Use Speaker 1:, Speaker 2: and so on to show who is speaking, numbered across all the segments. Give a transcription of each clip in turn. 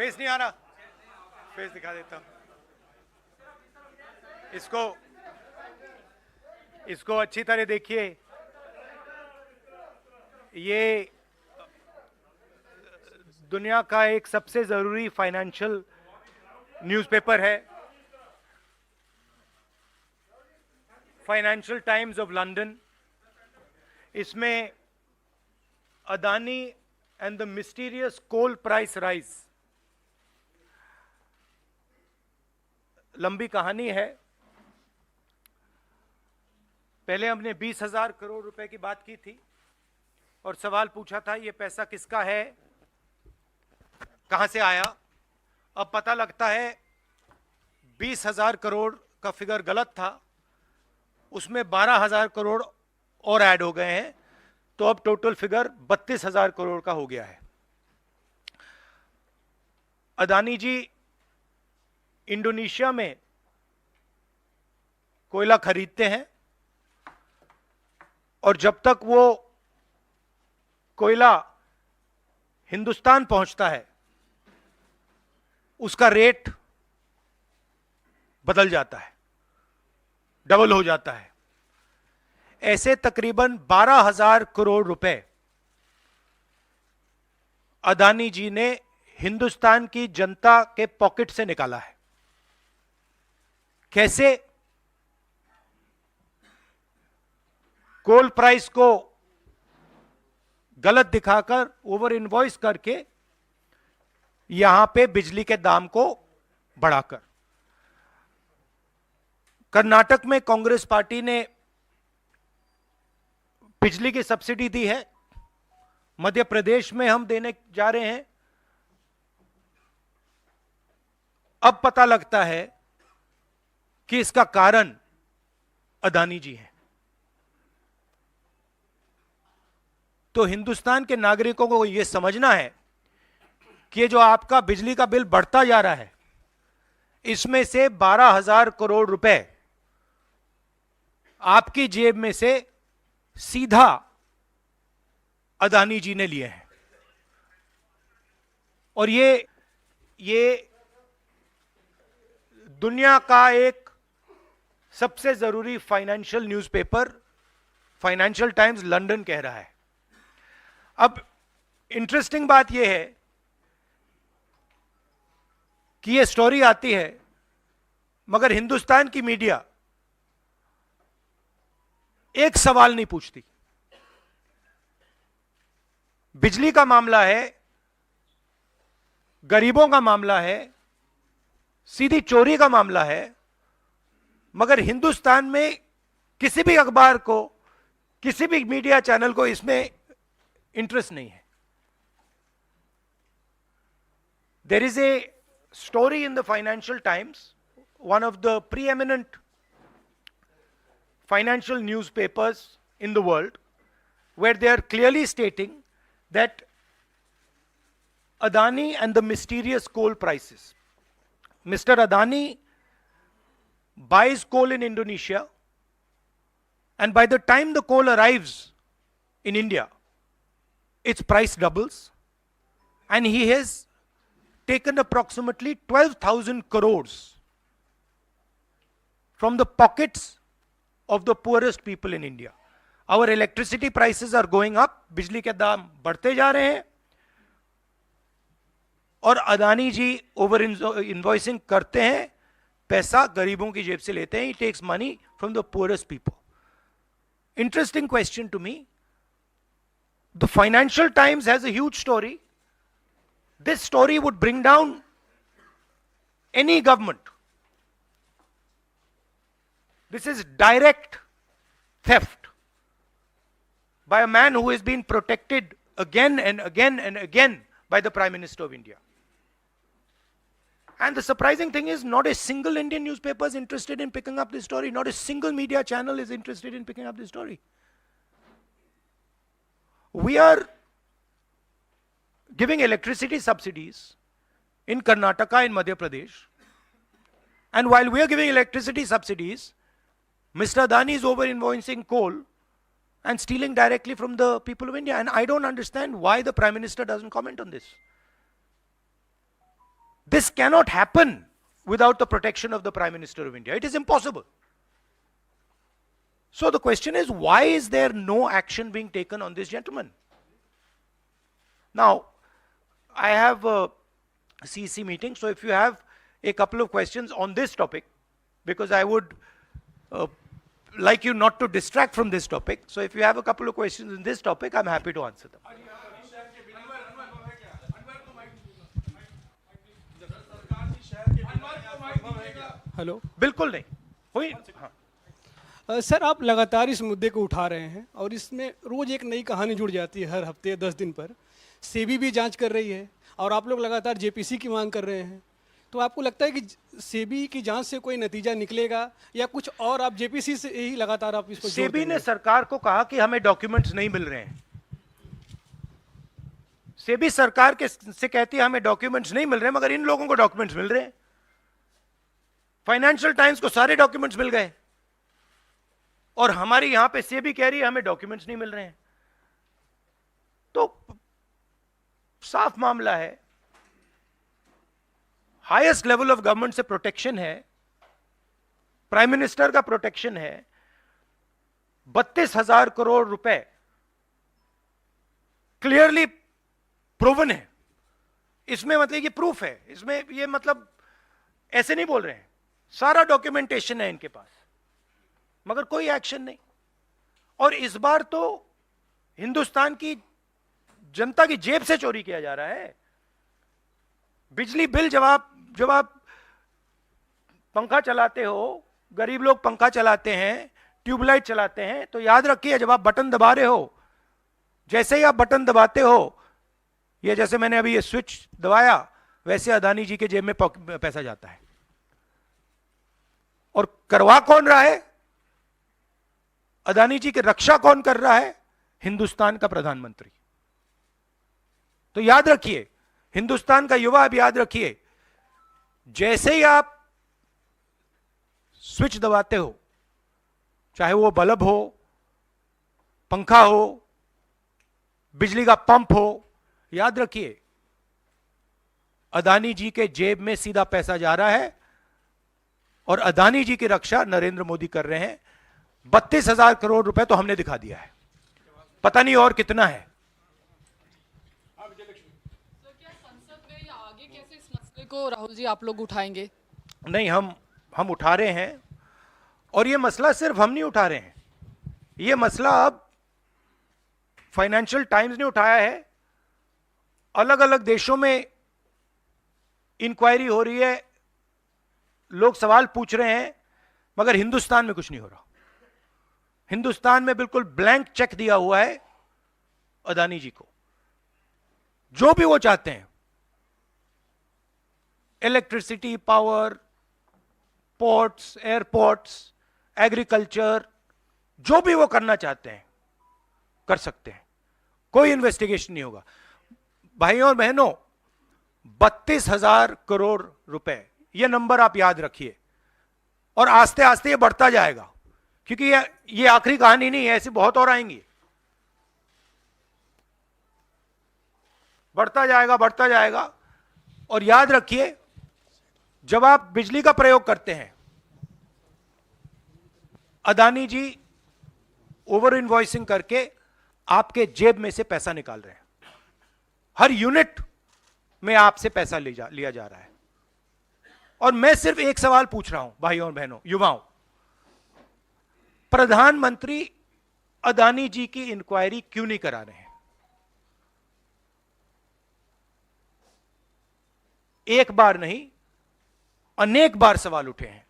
Speaker 1: Face नहीं आ रहा, face दिखा देता हूं इसको अच्छी तरह देखिए। ये दुनिया का एक सबसे जरूरी फाइनेंशियल न्यूज़पेपर है, फाइनेंशियल टाइम्स ऑफ लंदन। इसमें Adani and the mysterious coal price rise, लंबी कहानी है। पहले हमने 20,000 करोड़ रुपए की बात की थी और सवाल पूछा था ये पैसा किसका है, कहां से आया। अब पता लगता है 20,000 करोड़ का फिगर गलत था, उसमें 12,000 करोड़ और ऐड हो गए हैं, तो अब टोटल फिगर 32,000 करोड़ का हो गया है। अदानी जी इंडोनेशिया में कोयला खरीदते हैं और जब तक वो कोयला हिंदुस्तान पहुंचता है उसका रेट बदल जाता है, डबल हो जाता है। ऐसे तकरीबन 12,000 करोड़ रुपए अदानी जी ने हिंदुस्तान की जनता के पॉकेट से निकाला है। कैसे? कोल प्राइस को गलत दिखाकर, ओवर इनवॉइस करके, यहां पे बिजली के दाम को बढ़ाकर। कर्नाटक में कांग्रेस पार्टी ने बिजली की सब्सिडी दी है, मध्य प्रदेश में हम देने जा रहे हैं। अब पता लगता है कि इसका कारण अदानी जी हैं। तो हिंदुस्तान के नागरिकों को यह समझना है कि जो आपका बिजली का बिल बढ़ता जा रहा है, इसमें से 12,000 करोड़ रुपए आपकी जेब में से सीधा अदानी जी ने लिए हैं। और ये दुनिया का एक सबसे जरूरी financial newspaper financial times London कह रहा है। अब इंटरेस्टिंग बात यह है कि यह स्टोरी आती है, मगर हिंदुस्तान की मीडिया एक सवाल नहीं पूछती। बिजली का मामला है, गरीबों का मामला है, सीधी चोरी का मामला है, मगर हिंदुस्तान में किसी भी अखबार को, किसी भी मीडिया चैनल को इसमें इंटरेस्ट नहीं है। There is a story in the financial times, one of the preeminent financial newspapers in the world, where they are clearly stating that Adani and the mysterious coal prices. Mr. Adani buys coal in Indonesia, and by the time the coal arrives in India, its price doubles, and he has taken approximately 12,000 crores from the pockets of the poorest people in India. Our electricity prices are going up, बिजली के दाम बढ़ते जा रहे हैं, और अदानी जी over invoicing करते हैं, पैसा गरीबों की जेब से लेते हैं. He takes money from the poorest people. Interesting question to me. The Financial Times has a huge story. This story would bring down any government. This is direct theft by a man who has been protected again and again and again by the Prime Minister of India. And the surprising thing is, not a single Indian newspaper is interested in picking up this story. Not a single media channel is interested in picking up this story. We are giving electricity subsidies in Karnataka and Madhya Pradesh. And while we are giving electricity subsidies, Mr. Adani is over-invoicing coal and stealing directly from the people of India. And I don't understand why the Prime Minister doesn't comment on this. This cannot happen without the protection of the Prime Minister of India. It is impossible. So the question is, why is there no action being taken on this gentleman? Now, I have a CEC meeting, so if you have a couple of questions on this topic, because I would like you not to distract from this topic. So if you have a couple of questions in this topic, I'm happy to answer them.
Speaker 2: Hello
Speaker 1: बिल्कुल नहीं हुई। हाँ।
Speaker 2: Sir, आप लगातार इस मुद्दे को उठा रहे हैं और इसमें रोज एक नई कहानी जुड़ जाती है हर हफ्ते 10 दिन पर। सेबी भी जांच कर रही है और आप लोग लगातार जेपीसी की मांग कर रहे हैं। तो आपको लगता है कि सेबी की जांच से कोई नतीजा निकलेगा या कुछ और आप जेपीसी से ही लगातार आप इसको?
Speaker 1: सेबी ने सरकार को कहा कि हमें डॉक्यूमेंट्स नहीं मिल रहे हैं। सेबी सरकार के से कहती है हमें डॉक्यूमेंट्स नहीं मिल रहे हैं, मगर इन लोगों को डॉक्यूमेंट्स मिल रहे हैं। फाइनेंशियल टाइम्स को सारे डॉक्यूमेंट्स मिल गए और हमारी यहां पे सेबी कह रही है हमें डॉक्यूमेंट्स नहीं मिल रहे हैं। तो साफ मामला है, हाईएस्ट लेवल ऑफ गवर्नमेंट से प्रोटेक्शन है, प्राइम मिनिस्टर का प्रोटेक्शन है। 32,000 करोड़ रुपए क्लियरली प्रूवन है। इसमें मतलब ये प्रूफ है, इसमें ये मतलब ऐसे नहीं बोल रहे हैं, सारा डॉक्यूमेंटेशन है इनके पास, मगर कोई एक्शन नहीं। और इस बार तो हिंदुस्तान की जनता की जेब से चोरी किया जा रहा है। बिजली बिल जब आप पंखा चलाते हो, गरीब लोग पंखा चलाते हैं, ट्यूबलाइट चलाते हैं, तो याद रखिए जब आप बटन दबा रहे हो, जैसे ही आप बटन दबाते हो, ये जैसे मैंने अभी ये स्विच दबाया, वैसे अदानी जी के जेब में पैसा जाता है। और करवा कौन रहा है? अदानी जी की रक्षा कौन कर रहा है? हिंदुस्तान का प्रधानमंत्री। तो याद रखिए, हिंदुस्तान का युवा अब याद रखिए, जैसे ही आप स्विच दबाते हो, चाहे वो बल्ब हो, पंखा हो, बिजली का पंप हो, याद रखिए अदानी जी के जेब में सीधा पैसा जा रहा है और अदानी जी की रक्षा नरेंद्र मोदी कर रहे हैं। 32,000 करोड़ रुपए तो हमने दिखा दिया है, पता नहीं और कितना है।
Speaker 3: को राहुल जी आप लोग उठाएंगे?
Speaker 1: नहीं, हम उठा रहे हैं, और ये मसला सिर्फ हम नहीं उठा रहे हैं, ये मसला अब फाइनेंशियल टाइम्स ने उठाया है। अलग अलग देशों में इंक्वायरी हो रही है, लोग सवाल पूछ रहे हैं, मगर हिंदुस्तान में कुछ नहीं हो रहा। हिंदुस्तान में बिल्कुल ब्लैंक चेक दिया हुआ है अदानी जी को, जो भी वो चाहते हैं, electricity, power, ports, airports, agriculture, जो भी वो करना चाहते हैं कर सकते हैं, कोई इन्वेस्टिगेशन नहीं होगा। भाइयों और बहनों, 32,000 करोड़ रुपए, ये नंबर आप याद रखिए, और आस्ते आस्ते ये बढ़ता जाएगा, क्योंकि ये आखिरी कहानी नहीं है, ऐसी बहुत और आएंगी। बढ़ता जाएगा। और याद रखिए, जब आप बिजली का प्रयोग करते हैं, अदानी जी ओवर इनवॉइसिंग करके आपके जेब में से पैसा निकाल रहे हैं। हर यूनिट में आपसे पैसा लिया जा रहा है। और मैं सिर्फ एक सवाल पूछ रहा हूं भाइयों और बहनों, युवाओं, प्रधानमंत्री अदानी जी की इंक्वायरी क्यों नहीं करा रहे हैं? एक बार नहीं, अनेक बार सवाल उठे हैं।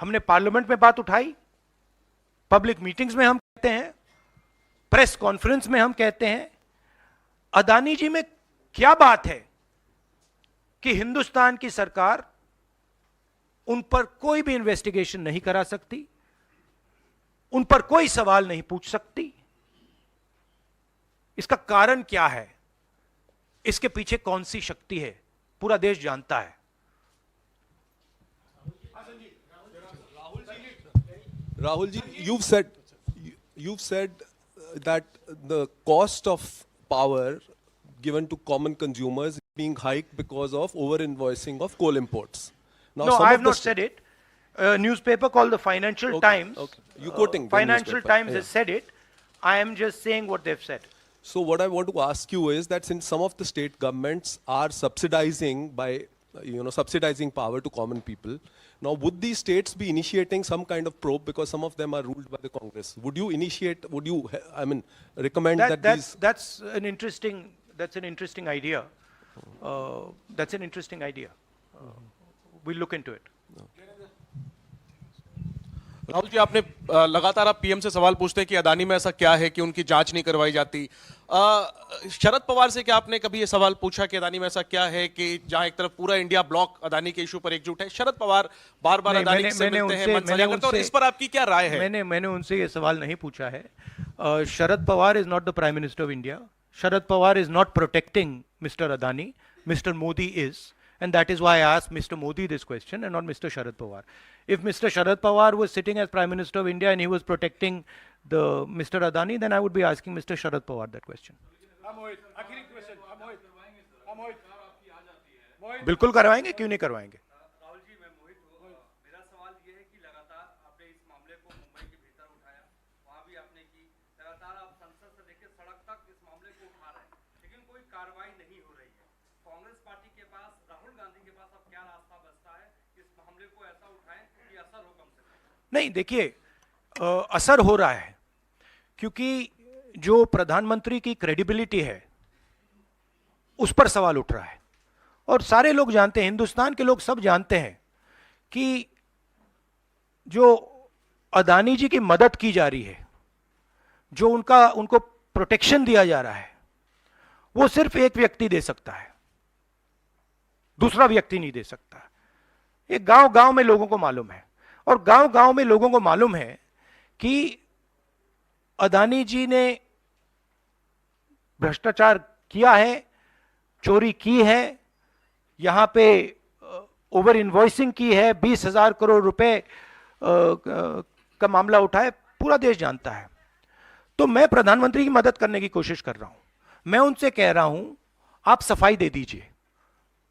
Speaker 1: हमने पार्लियामेंट में बात उठाई, पब्लिक मीटिंग्स में हम कहते हैं, प्रेस कॉन्फ्रेंस में हम कहते हैं, अदानी जी में क्या बात है कि हिंदुस्तान की सरकार उन पर कोई भी इन्वेस्टिगेशन नहीं करा सकती, उन पर कोई सवाल नहीं पूछ सकती? इसका कारण क्या है? इसके पीछे कौन सी शक्ति है? पूरा देश जानता है।
Speaker 4: Rahul ji, you've said that the cost of power given to common consumers being hiked because of over-invoicing of coal imports. Now,
Speaker 1: No,
Speaker 4: some
Speaker 1: I
Speaker 4: of
Speaker 1: have
Speaker 4: the
Speaker 1: not said it. A newspaper called the Financial Times.
Speaker 4: Okay. You quoting the
Speaker 1: Financial
Speaker 4: newspaper,
Speaker 1: Times
Speaker 4: yeah.
Speaker 1: has said it. I am just saying what they've said.
Speaker 4: So what I want to ask you is that since some of the state governments are subsidizing by, subsidizing power to common people, now would these states be initiating some kind of probe because some of them are ruled by the Congress? Would you recommend that these?
Speaker 1: That's an interesting idea. That's an interesting idea. We'll look into it.
Speaker 5: Rahul ji, आपने लगातार आप PM से सवाल पूछते हैं कि अदानी में ऐसा क्या है कि उनकी जांच नहीं करवाई जाती। शरद पवार से क्या आपने कभी ये सवाल पूछा कि अदानी में ऐसा क्या है कि जहां एक तरफ पूरा इंडिया ब्लॉक अदानी के इशू पर एकजुट है? शरद पवार बार बार अदानी से मिलते हैं, मनसाया करते हैं, और इस पर आपकी क्या राय है?
Speaker 1: मैंने उनसे ये सवाल नहीं पूछा है। Sharad Pawar is not the prime minister of India. Sharad Pawar is not protecting mister Adani. Mister Modi is. And that is why I asked Mr. Modi this question and not Mr. Sharad Pawar. If Mr. Sharad Pawar was sitting as Prime Minister of India and he was protecting the Mr. Adani, then I would be asking Mr. Sharad Pawar that question. बिल्कुल करवाएंगे, क्यों नहीं करवाएंगे?
Speaker 6: राहुल जी, मैं मोहित हूँ। मेरा सवाल ये है कि लगातार आपने इस मामले को मुंबई के भीतर उठाया, वहाँ भी आपने की, लगातार आप संसद से लेकर सड़क तक इस मामले को उठा रहे हैं, लेकिन कोई कार्रवाई नहीं हो रही है। कांग्रेस पार्टी के पास, राहुल गांधी के पास अब क्या रास्ता बचता है इस मामले को ऐसा उठाएं कि असर हो कम से कम?
Speaker 1: नहीं, देखिए, असर हो रहा है क्योंकि जो प्रधानमंत्री की क्रेडिबिलिटी है उस पर सवाल उठ रहा है। और सारे लोग जानते हैं, हिंदुस्तान के लोग सब जानते हैं कि जो अदानी जी की मदद की जा रही है, जो उनको प्रोटेक्शन दिया जा रहा है, वो सिर्फ एक व्यक्ति दे सकता है, दूसरा व्यक्ति नहीं दे सकता। ये गांव गांव में लोगों को मालूम है, और गांव गांव में लोगों को मालूम है कि अदानी जी ने भ्रष्टाचार किया है, चोरी की है, यहां पे ओवर इनवॉइसिंग की है, 20,000 करोड़ रुपए का मामला उठा है, पूरा देश जानता है। तो मैं प्रधानमंत्री की मदद करने की कोशिश कर रहा हूं। मैं उनसे कह रहा हूं, आप सफाई दे दीजिए,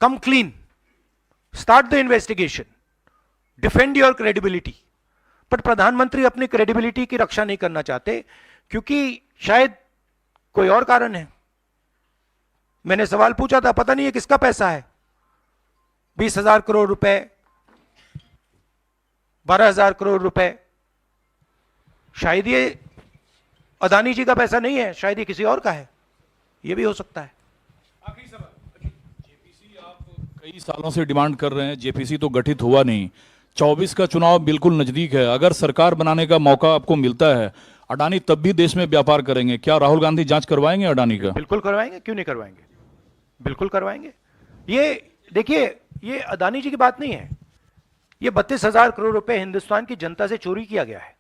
Speaker 1: कम clean, start the investigation, defend your credibility. But प्रधानमंत्री अपनी क्रेडिबिलिटी की रक्षा नहीं करना चाहते क्योंकि शायद कोई और कारण है। मैंने सवाल पूछा था, पता नहीं है किसका पैसा है, 20,000 करोड़ रुपए, 12,000 करोड़ रुपए, शायद ये अदानी जी का पैसा नहीं है, शायद ये किसी और का है, ये भी हो सकता है।
Speaker 7: आखिरी सवाल, जेपीसी आप कई सालों से डिमांड कर रहे हैं, जेपीसी तो गठित हुआ नहीं, 24 का चुनाव बिल्कुल नजदीक है, अगर सरकार बनाने का मौका आपको मिलता है, अडानी तब भी देश में व्यापार करेंगे, क्या राहुल गांधी जांच करवाएंगे अडानी का?
Speaker 1: बिल्कुल करवाएंगे, क्यों नहीं करवाएंगे, बिल्कुल करवाएंगे। ये देखिए, ये अदानी जी की बात नहीं है, ये 32,000 करोड़ रुपए हिंदुस्तान की जनता से चोरी किया गया है,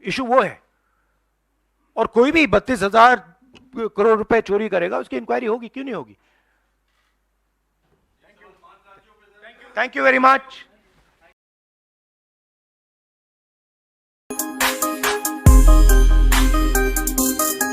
Speaker 1: इशू वो है। और कोई भी 32,000 करोड़ रुपए चोरी करेगा, उसकी इंक्वायरी होगी, क्यों नहीं होगी? Thank you very much.